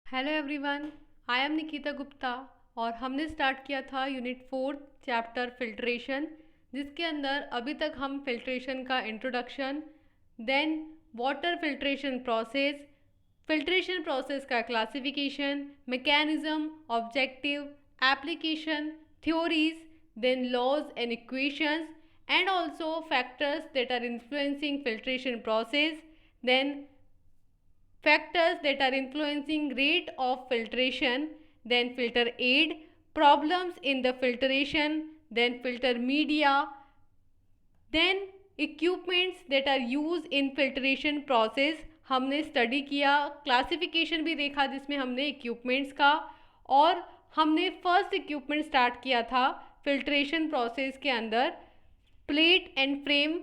Hello everyone, I am Nikita Gupta और हमने start किया था यूनिट 4 चैप्टर फिल्ट्रेशन, जिसके अंदर अभी तक हम फिल्ट्रेशन का introduction, then water filtration process का classification, mechanism, objective, application, theories, then laws and equations and also factors that are influencing filtration process, then factors that are influencing rate of filtration, then filter aid, problems in the filtration, then filter media, then equipments that are used in filtration process हमने study किया, classification भी देखा जिसमें हमने equipments का, और हमने first equipment start किया था फिल्ट्रेशन प्रोसेस के अंदर plate and frame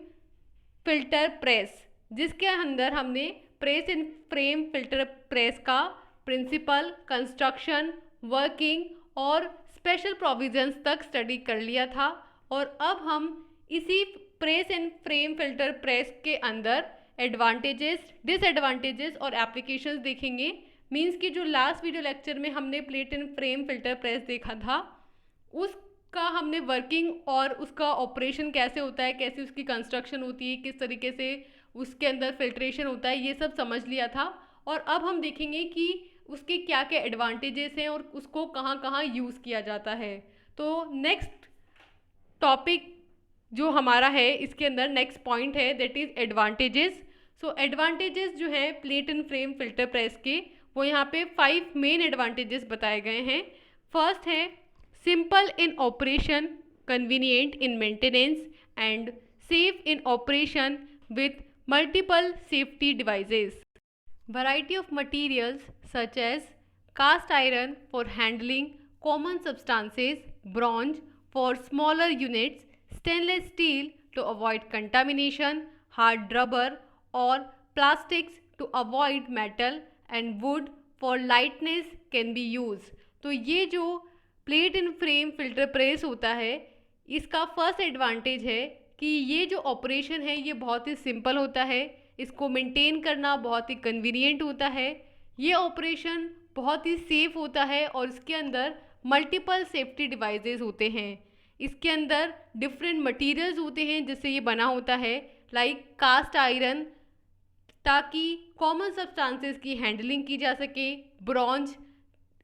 filter press, जिसके अंदर हमने press and frame filter press का प्रिंसिपल, कंस्ट्रक्शन, वर्किंग और स्पेशल प्रोविजंस तक स्टडी कर लिया था। और अब हम इसी press and frame filter press के अंदर एडवांटेजेस, डिसएडवांटेजेस और एप्लीकेशंस देखेंगे। मींस कि जो लास्ट वीडियो लेक्चर में हमने plate and frame filter press देखा था, उसका हमने वर्किंग और उसका ऑपरेशन कैसे होता है, कैसे उसकी कंस्ट्रक्शन होती है, किस तरीके से उसके अंदर फिल्ट्रेशन होता है, ये सब समझ लिया था। और अब हम देखेंगे कि उसके क्या क्या एडवांटेजेस हैं और उसको कहाँ कहाँ यूज़ किया जाता है। तो नेक्स्ट टॉपिक जो हमारा है, इसके अंदर नेक्स्ट पॉइंट है, that is advantages. So advantages जो हैं plate and frame filter press के, वो यहाँ पे 5 मेन एडवांटेजेस बताए गए हैं। फर्स्ट है simple in operation, convenient in maintenance and safe in operation with multiple safety devices. Variety of materials such as cast iron for handling common substances, bronze for smaller units, stainless steel to avoid contamination, hard rubber or plastics to avoid metal, and wood for lightness can be used. तो ये जो plate and frame filter press होता है, इसका first advantage है कि ये जो ऑपरेशन है ये बहुत ही सिंपल होता है, इसको मेंटेन करना बहुत ही कन्वीनियंट होता है, ये ऑपरेशन बहुत ही सेफ होता है और इसके अंदर मल्टीपल सेफ्टी डिवाइसेस होते हैं। इसके अंदर डिफरेंट मटेरियल्स होते हैं जिससे ये बना होता है, लाइक कास्ट आयरन ताकि कॉमन सब्सटेंसेस की हैंडलिंग की जा सके, ब्रॉन्ज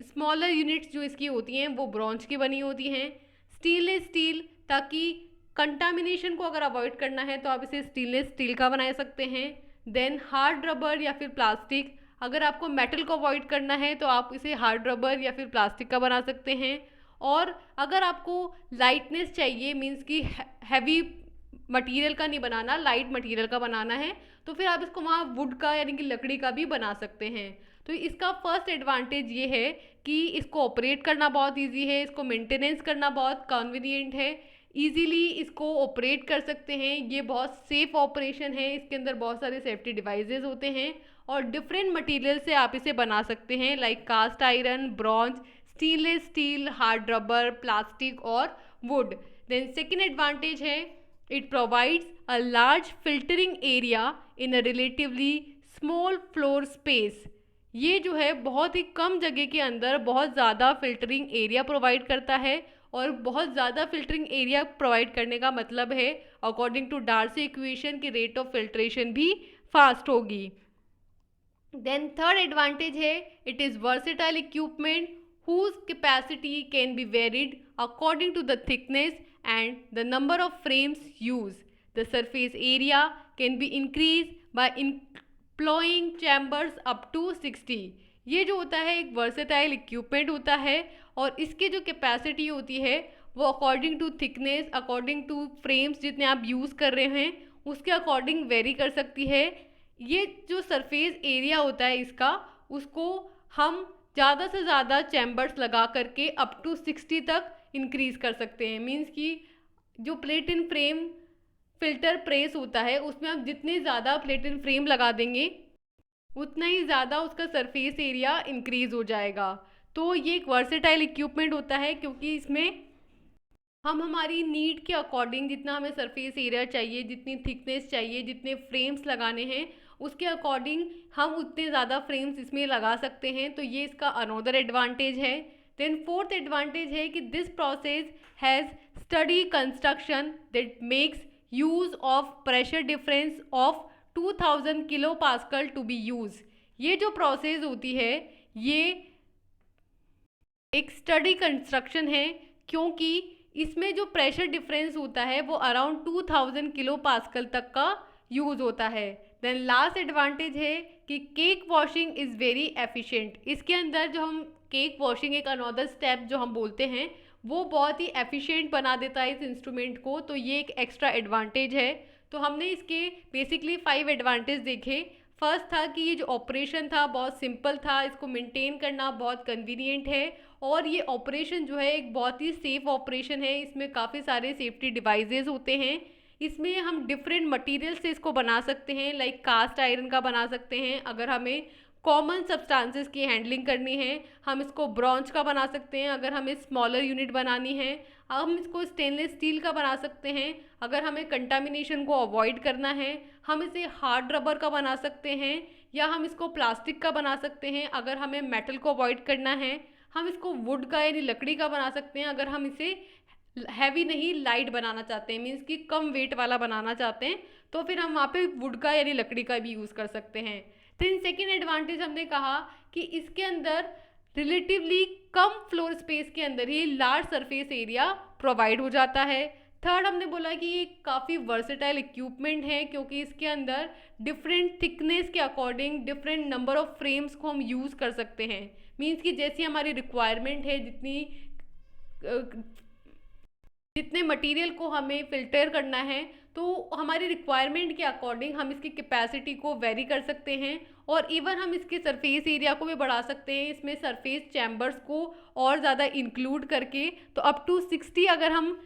स्मॉलर यूनिट्स जो इसकी होती हैं वो ब्रॉन्ज की बनी होती हैं, स्टेनलेस स्टील ताकि कंटामिनेशन को अगर अवॉइड करना है तो आप इसे स्टेनलेस स्टील का बना सकते हैं, देन हार्ड रबर या फिर प्लास्टिक, अगर आपको मेटल को अवॉइड करना है तो आप इसे हार्ड रबर या फिर प्लास्टिक का बना सकते हैं। और अगर आपको लाइटनेस चाहिए, मीन्स कि हैवी मटेरियल का नहीं बनाना, लाइट मटेरियल का बनाना है, तो फिर आप इसको वहाँ वुड का यानी कि लकड़ी का भी बना सकते हैं। तो इसका फर्स्ट एडवांटेज ये है कि इसको ऑपरेट करना बहुत ईजी है, इसको मेंटेनेंस करना बहुत कन्वीनियंट है, ईजीली इसको ऑपरेट कर सकते हैं, ये बहुत सेफ ऑपरेशन है, इसके अंदर बहुत सारे सेफ्टी डिवाइसेस होते हैं और डिफरेंट मटेरियल से आप इसे बना सकते हैं, like cast iron, bronze, stainless steel, hard rubber, plastic और वुड। देन सेकेंड एडवांटेज है it provides a large filtering area in a relatively small floor space. ये जो है बहुत ही कम जगह के अंदर बहुत ज़्यादा फिल्टरिंग एरिया प्रोवाइड करता है, और बहुत ज़्यादा फिल्टरिंग एरिया प्रोवाइड करने का मतलब है अकॉर्डिंग टू डार्सी इक्वेशन की रेट ऑफ फिल्ट्रेशन भी फास्ट होगी। देन थर्ड एडवांटेज है it is versatile equipment whose capacity can be varied according to the thickness and the number of frames used. The surface area can be increased by employing chambers up to 60. ये जो होता है एक versatile equipment होता है और इसकी जो कैपेसिटी होती है वो according to thickness, according to frames जितने आप यूज़ कर रहे हैं उसके अकॉर्डिंग वेरी कर सकती है। ये जो सरफेस एरिया होता है इसका, उसको हम ज़्यादा से ज़्यादा चैम्बर्स लगा करके अप टू 60 तक इंक्रीज़ कर सकते हैं। मीन्स कि जो plate and frame filter press होता है उसमें आप जितने ज़्यादा प्लेट एंड फ्रेम लगा देंगे उतना ही ज़्यादा उसका सरफेस एरिया इंक्रीज़ हो जाएगा। तो ये एक वर्सेटाइल इक्विपमेंट होता है क्योंकि इसमें हम हमारी नीड के अकॉर्डिंग जितना हमें सरफेस एरिया चाहिए, जितनी थिकनेस चाहिए, जितने फ्रेम्स लगाने हैं उसके अकॉर्डिंग हम उतने ज़्यादा फ्रेम्स इसमें लगा सकते हैं, तो ये इसका अनोदर एडवांटेज है। देन फोर्थ एडवांटेज है कि this process has sturdy construction that makes use of pressure difference of 2000 kilo pascal to be use. ये जो प्रोसेस होती है ये एक स्टडी कंस्ट्रक्शन है, क्योंकि इसमें जो प्रेशर डिफरेंस होता है वो अराउंड 2000 किलो पास्कल तक का यूज़ होता है। देन लास्ट एडवांटेज है कि cake washing is very efficient. इसके अंदर जो हम केक वॉशिंग एक अनदर स्टेप जो हम बोलते हैं वो बहुत ही एफिशिएंट बना देता है इस इंस्ट्रूमेंट को, तो ये एक एक्स्ट्रा एडवांटेज है। तो हमने इसके बेसिकली 5 एडवांटेज देखे। फर्स्ट था कि ये जो ऑपरेशन था बहुत सिंपल था, इसको मेंटेन करना बहुत कन्वीनियंट है, और ये ऑपरेशन जो है एक बहुत ही सेफ ऑपरेशन है। इसमें काफ़ी सारे सेफ्टी डिवाइसेस होते हैं। इसमें हम डिफरेंट मटेरियल से इसको बना सकते हैं, लाइक कास्ट आयरन का बना सकते हैं। अगर हमें कॉमन सब्सटेंसेस की हैंडलिंग करनी है हम इसको ब्रॉन्ज का बना सकते हैं। अगर हमें स्मॉलर यूनिट बनानी है हम इसको स्टेनलेस स्टील का बना सकते हैं। अगर हमें कंटामिनेशन को अवॉइड करना है हम इसे हार्ड रबर का बना सकते हैं, या हम इसको प्लास्टिक का बना सकते हैं। अगर हमें मेटल को अवॉइड करना है हम इसको वुड का यानी लकड़ी का बना सकते हैं। अगर हम इसे हैवी नहीं लाइट बनाना चाहते हैं, मीन्स कि कम वेट वाला बनाना चाहते हैं, तो फिर हम वहाँ पे वुड का यानी लकड़ी का भी यूज़ कर सकते हैं। देन सेकेंड एडवांटेज हमने कहा कि इसके अंदर रिलेटिवली कम फ्लोर स्पेस के अंदर ही लार्ज सरफेस एरिया प्रोवाइड हो जाता है। थर्ड हमने बोला कि ये काफ़ी वर्सेटाइल इक्विपमेंट है, क्योंकि इसके अंदर डिफरेंट थिकनेस के according different number of frames को हम यूज़ कर सकते हैं। मीन्स कि जैसी हमारी रिक्वायरमेंट है, जितने मटेरियल को हमें फ़िल्टर करना है, तो हमारी रिक्वायरमेंट के अकॉर्डिंग हम इसकी कैपेसिटी को वेरी कर सकते हैं, और इवन हम इसके सरफेस एरिया को भी बढ़ा सकते हैं। इसमें सरफेस चैम्बर्स को और ज़्यादा इंक्लूड करके, तो अप टू 60 अगर हम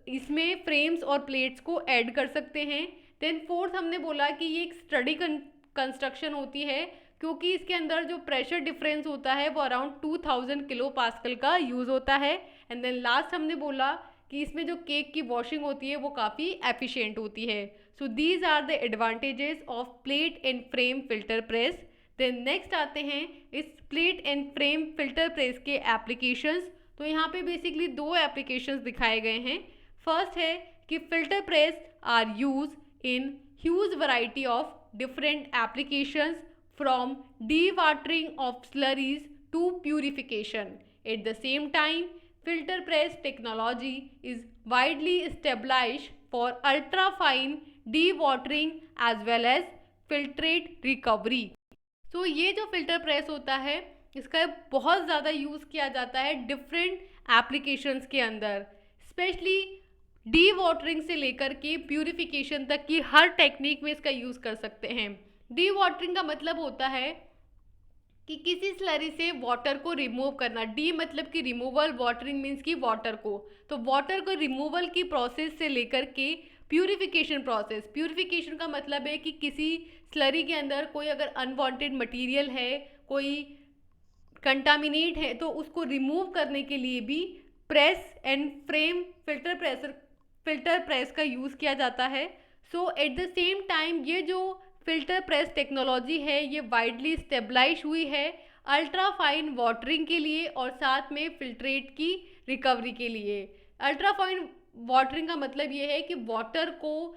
इसमें फ्रेम्स और प्लेट्स को ऐड कर सकते हैं। देन फोर्थ हमने बोला कि ये एक स्टडी कंस्ट्रक्शन होती है, क्योंकि इसके अंदर जो प्रेशर डिफरेंस होता है वो अराउंड 2000 किलो पास्कल का यूज़ होता है। एंड देन लास्ट हमने बोला कि इसमें जो केक की वॉशिंग होती है वो काफ़ी एफिशिएंट होती है। So these are the advantages of plate and frame filter press. Then next आते हैं इस plate and frame filter press के एप्लीकेशंस। तो यहाँ पे बेसिकली 2 एप्लीकेशंस दिखाए गए हैं। फर्स्ट है कि filter press are use in huge variety of different applications from de-watering of slurries to purification. At the same time, filter press technology is widely established for ultra-fine de-watering as well as filtrate recovery. तो ये जो filter press होता है इसका बहुत ज़्यादा use किया जाता है डिफरेंट एप्लीकेशंस के अंदर, स्पेशली डी वाटरिंग से लेकर के प्यूरिफिकेशन तक की हर टेक्निक में इसका यूज़ कर सकते हैं। डी वाटरिंग का मतलब होता है कि किसी स्लरी से वाटर को रिमूव करना। डी मतलब कि रिमूवल, वाटरिंग मीन्स कि वाटर को, तो वाटर को रिमूवल की प्रोसेस से लेकर के प्यूरिफिकेशन प्रोसेस। प्यूरिफिकेशन का मतलब है कि किसी स्लरी के अंदर कोई अगर अनवांटेड मटेरियल है, कोई कंटामिनेट है, तो उसको रिमूव करने के लिए भी press and frame filter press का यूज़ किया जाता है। सो एट द सेम टाइम ये जो फिल्टर प्रेस टेक्नोलॉजी है ये वाइडली स्टेबलाइज हुई है अल्ट्रा फाइन वाटरिंग के लिए और साथ में फिल्ट्रेट की रिकवरी के लिए। अल्ट्रा फाइन वाटरिंग का मतलब ये है कि वाटर को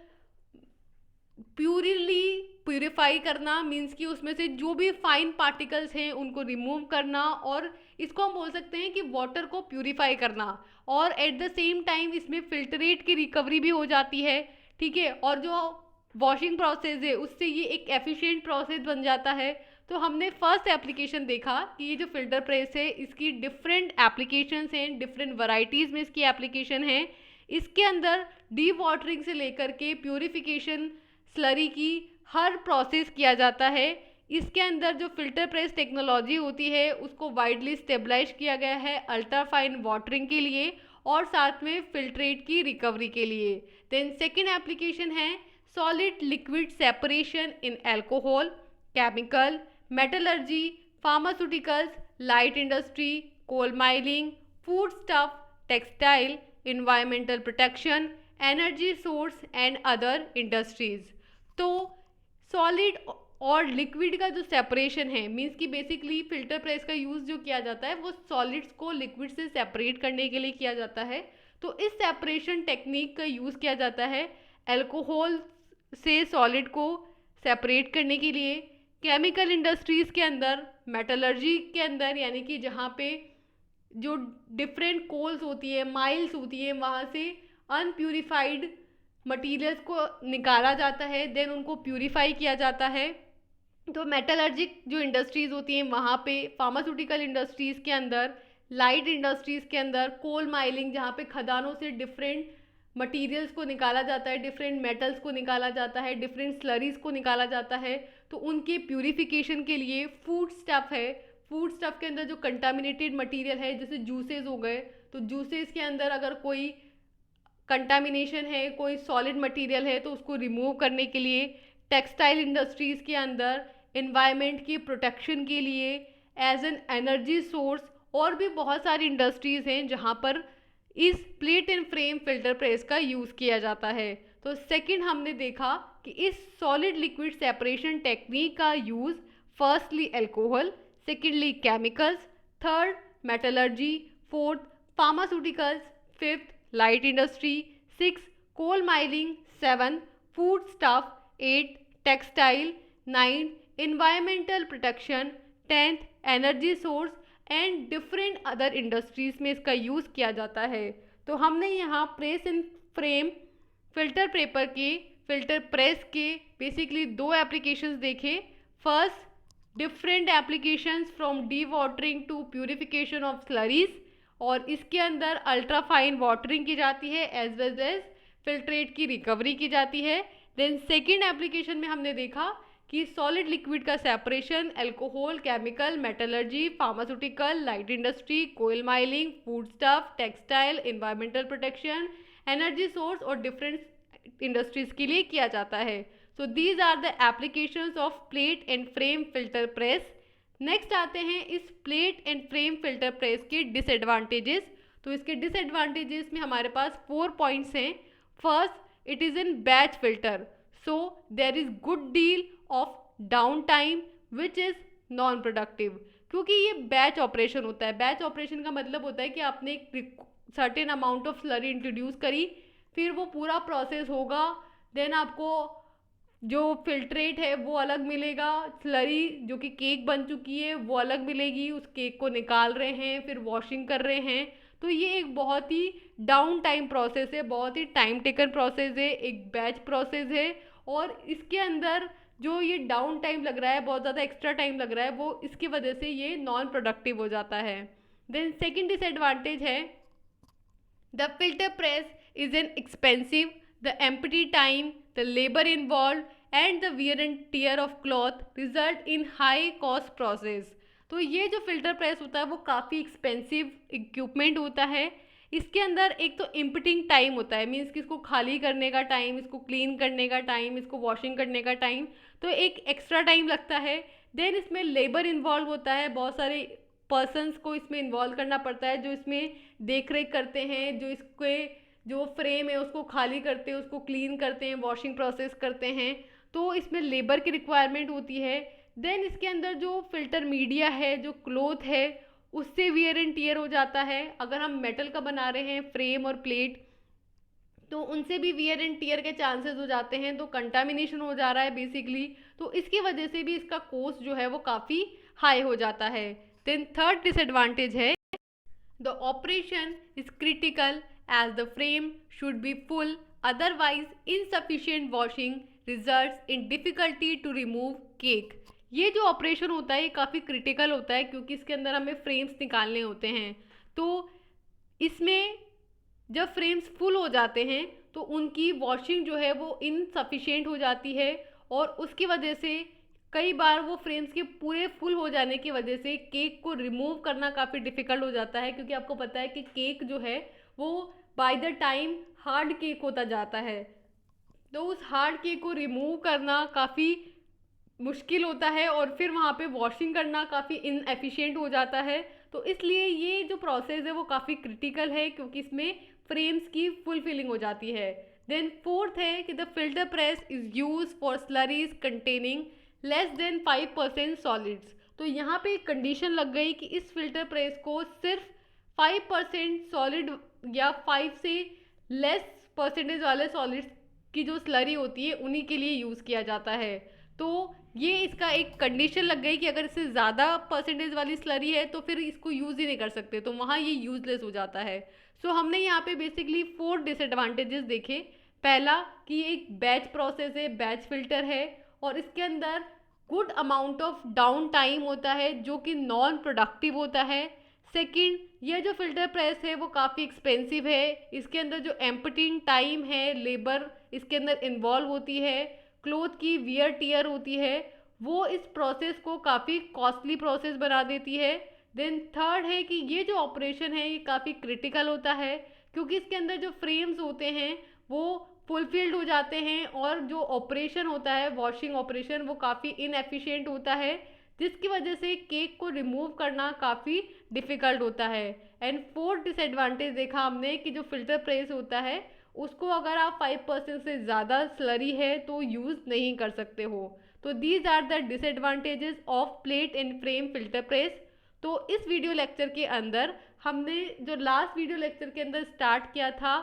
प्यूरिफाई करना, मीन्स कि उसमें से जो भी फाइन पार्टिकल्स हैं उनको रिमूव करना, और इसको हम बोल सकते हैं कि वाटर को प्यूरिफाई करना, और एट द सेम टाइम इसमें फिल्ट्रेट की रिकवरी भी हो जाती है। ठीक है, और जो वॉशिंग प्रोसेस है उससे ये एक एफिशिएंट प्रोसेस बन जाता है। तो हमने फर्स्ट एप्लीकेशन देखा कि ये जो फिल्टर प्रेस है इसकी डिफरेंट एप्लीकेशंस हैं, डिफरेंट वैरायटीज़ में इसकी एप्लीकेशन है। इसके अंदर डी वाटरिंग से लेकर के प्यूरिफिकेशन स्लरी की हर प्रोसेस किया जाता है। इसके अंदर जो फिल्टर प्रेस टेक्नोलॉजी होती है उसको वाइडली स्टेबलाइज किया गया है अल्ट्रा फाइन वाटरिंग के लिए और साथ में फिल्ट्रेट की रिकवरी के लिए। देन सेकेंड एप्लीकेशन है solid liquid separation in alcohol, chemical, metallurgy, pharmaceuticals, light industry, coal mining, foodstuff, textile, environmental protection, energy source and other industries। तो सॉलिड और लिक्विड का जो सेपरेशन है, मीन्स कि बेसिकली फिल्टर प्रेस का use जो किया जाता है वो सॉलिड्स को लिक्विड से सेपरेट करने के लिए किया जाता है। तो इस सेपरेशन टेक्निक का यूज़ किया जाता है अल्कोहल से सॉलिड को सेपरेट करने के लिए। केमिकल इंडस्ट्रीज़ के अंदर, मेटलर्जी के अंदर, यानी कि जहाँ पे जो डिफरेंट कोल्स होती है, माइल्स होती है, वहाँ से अनप्यूरिफाइड मटीरियल्स को निकाला जाता है, देन उनको प्यूरिफाई किया जाता है। तो मेटलर्जिक जो इंडस्ट्रीज़ होती हैं वहाँ पे, फार्मास्यूटिकल इंडस्ट्रीज़ के अंदर, लाइट इंडस्ट्रीज़ के अंदर, कोल माइनिंग जहाँ पे खदानों से डिफरेंट मटेरियल्स को निकाला जाता है, डिफरेंट मेटल्स को निकाला जाता है, डिफरेंट स्लरीज को निकाला जाता है, तो उनके प्यूरिफिकेशन के लिए फूड स्टफ है। फूड स्टफ के अंदर जो कंटामिनेटेड मटेरियल है, जैसे जूसेस हो गए, तो जूसेस के अंदर अगर कोई कंटामिनेशन है, कोई सॉलिड मटेरियल है, तो उसको रिमूव करने के लिए। टेक्सटाइल इंडस्ट्रीज़ के अंदर एनवायरनमेंट की प्रोटेक्शन के लिए, एज एन एनर्जी सोर्स, और भी बहुत सारी इंडस्ट्रीज़ हैं जहाँ पर इस plate and frame filter press का यूज़ किया जाता है। तो सेकंड हमने देखा कि इस सॉलिड लिक्विड सेपरेशन टेक्निक का use firstly alcohol, secondly chemicals, third metallurgy, fourth pharmaceuticals, fifth light industry, six coal mining, seven food stuff, eight textile, nine environmental protection, tenth energy source and different other industries में इसका use किया जाता है। तो हमने यहाँ press and frame filter paper के, filter press के बेसिकली दो एप्लीकेशंस देखे। First, different applications from dewatering to purification of slurries, और इसके अंदर अल्ट्रा फाइन वाटरिंग की जाती है एज वेल एज फिल्ट्रेट की रिकवरी की जाती है। देन सेकेंड एप्लीकेशन में हमने देखा कि सॉलिड लिक्विड का separation alcohol, chemical, metallurgy, pharmaceutical, light industry, coal mining, food stuff, textile, environmental protection, energy source और डिफरेंट इंडस्ट्रीज के लिए किया जाता है। So these are the applications of plate and frame filter press. Next आते हैं इस plate and frame filter press के डिसएडवांटेजेस। तो इसके डिसएडवांटेजेस में हमारे पास 4 पॉइंट्स हैं। First, it is in batch filter, so there is good deal of down time which is non productive, क्योंकि ये बैच ऑपरेशन होता है। बैच ऑपरेशन का मतलब होता है कि आपने एक certain amount of slurry introduce करी, फिर वो पूरा प्रोसेस होगा, देन आपको जो फिल्ट्रेट है वो अलग मिलेगा, स्लरी जो कि केक बन चुकी है वो अलग मिलेगी, उस केक को निकाल रहे हैं, फिर वॉशिंग कर रहे हैं। तो ये एक बहुत ही डाउन टाइम प्रोसेस है, बहुत ही टाइम टेकन प्रोसेस है, एक बैच प्रोसेस है, और इसके अंदर जो ये डाउन टाइम लग रहा है, बहुत ज़्यादा एक्स्ट्रा टाइम लग रहा है, वो इसकी वजह से ये नॉन प्रोडक्टिव हो जाता है। देन सेकेंड डिसएडवांटेज है, the filter press is an expensive, the empty time, the labor involved and the wear and tear of cloth result in high cost process। तो ये जो फिल्टर प्रेस होता है वो काफ़ी एक्सपेंसिव इक्विपमेंट होता है। इसके अंदर एक तो इम्पटिंग टाइम होता है, मीन्स कि इसको खाली करने का टाइम, इसको क्लीन करने का टाइम, इसको वॉशिंग करने का टाइम, तो एक एक्स्ट्रा टाइम लगता है। देन इसमें लेबर इन्वॉल्व होता है, बहुत सारे पर्सनस को इसमें इन्वॉल्व करना पड़ता है जो इसमें देख रेख करते हैं, जो इसके जो फ्रेम है उसको खाली करते हैं, उसको क्लीन करते हैं, वॉशिंग प्रोसेस करते हैं, तो इसमें लेबर की रिक्वायरमेंट होती है। देन इसके अंदर जो फिल्टर मीडिया है, जो क्लोथ है, उससे वियर एंड टियर हो जाता है। अगर हम मेटल का बना रहे हैं फ्रेम और प्लेट, तो उनसे भी वियर एंड टियर के चांसेस हो जाते हैं, तो कंटामिनेशन हो जा रहा है बेसिकली, तो इसकी वजह से भी इसका कॉस्ट जो है वो काफ़ी हाई हो जाता है। देन थर्ड डिसएडवांटेज है, the operation is critical as the frame should be full, otherwise insufficient washing results in difficulty to remove cake। ये जो ऑपरेशन होता है ये काफ़ी क्रिटिकल होता है, क्योंकि इसके अंदर हमें फ्रेम्स निकालने होते हैं। तो इसमें जब फ्रेम्स फुल हो जाते हैं तो उनकी वॉशिंग जो है वो इनसफिशिएंट हो जाती है, और उसकी वजह से कई बार वो फ्रेम्स के पूरे फुल हो जाने की वजह से केक को रिमूव करना काफ़ी डिफ़िकल्ट हो जाता है, क्योंकि आपको पता है कि केक जो है वो by the time hard cake होता जाता है, तो उस हार्ड केक को रिमूव करना काफ़ी मुश्किल होता है, और फिर वहाँ पे वॉशिंग करना काफ़ी इनएफिशिएंट हो जाता है। तो इसलिए ये जो प्रोसेस है वो काफ़ी क्रिटिकल है, क्योंकि इसमें फ्रेम्स की फुल फिलिंग हो जाती है। देन फोर्थ है कि the filter press is use for slurries containing less than 5% solids. तो यहाँ पे एक कंडीशन लग गई कि इस फिल्टर प्रेस को सिर्फ 5% सॉलिड या 5 से लेस परसेंटेज वाले सॉलिड्स की जो स्लरी होती है उन्हीं के लिए यूज़ किया जाता है। तो ये इसका एक कंडीशन लग गई कि अगर इससे ज़्यादा परसेंटेज वाली स्लरी है तो फिर इसको यूज़ ही नहीं कर सकते, तो वहाँ ये यूजलेस हो जाता है। सो हमने यहाँ पे बेसिकली 4 डिसएडवांटेजेस देखे। पहला कि ये एक बैच प्रोसेस है, बैच फिल्टर है और इसके अंदर good amount of down time होता है जो कि नॉन प्रोडक्टिव होता है। सेकंड, ये जो फिल्टर प्रेस है वो काफ़ी एक्सपेंसिव है, इसके अंदर जो एम्पटिंग टाइम है, लेबर इसके अंदर इन्वॉल्व होती है, क्लोथ की वियर टियर होती है, वो इस प्रोसेस को काफ़ी कॉस्टली प्रोसेस बना देती है। देन थर्ड है कि ये जो ऑपरेशन है ये काफ़ी क्रिटिकल होता है क्योंकि इसके अंदर जो फ्रेम्स होते हैं वो फुलफिल्ड हो जाते हैं और जो ऑपरेशन होता है वॉशिंग ऑपरेशन वो काफ़ी इनएफिशिएंट होता है, जिसकी वजह से केक को रिमूव करना काफ़ी डिफ़िकल्ट होता है। एंड फोर्थ डिसएडवांटेज देखा हमने कि जो फिल्टर प्रेस होता है उसको अगर आप 5% से ज़्यादा स्लरी है तो यूज़ नहीं कर सकते हो। तो these are the disadvantages of plate and frame filter press. तो इस वीडियो लेक्चर के अंदर हमने जो लास्ट वीडियो लेक्चर के अंदर स्टार्ट किया था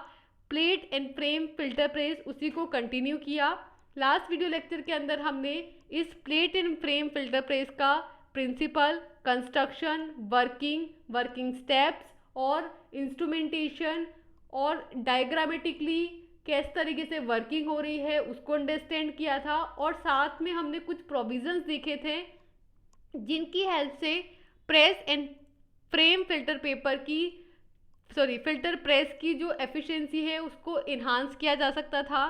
plate and frame filter press उसी को कंटिन्यू किया। लास्ट वीडियो लेक्चर के अंदर हमने इस plate and frame filter press का प्रिंसिपल, कंस्ट्रक्शन, वर्किंग स्टेप्स और इंस्ट्रूमेंटेशन और डायग्रामेटिकली किस तरीके से वर्किंग हो रही है उसको अंडरस्टैंड किया था और साथ में हमने कुछ प्रोविजंस देखे थे जिनकी हेल्प से press and frame filter press की जो एफिशिएंसी है उसको इन्हांस किया जा सकता था।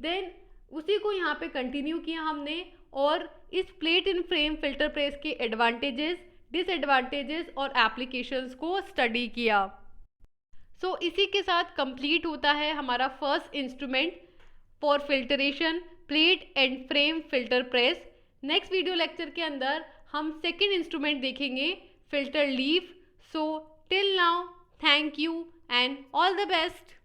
देन उसी को यहाँ पे कंटिन्यू किया हमने और इस plate and frame filter press के एडवांटेजेस, डिसएडवांटेजेस और एप्लीकेशंस को स्टडी किया। सो इसी के साथ कंप्लीट होता है हमारा first instrument for filtration, plate and frame filter press. Next video lecture के अंदर हम सेकेंड इंस्ट्रूमेंट देखेंगे, filter leaf. So till now, thank you and all the best.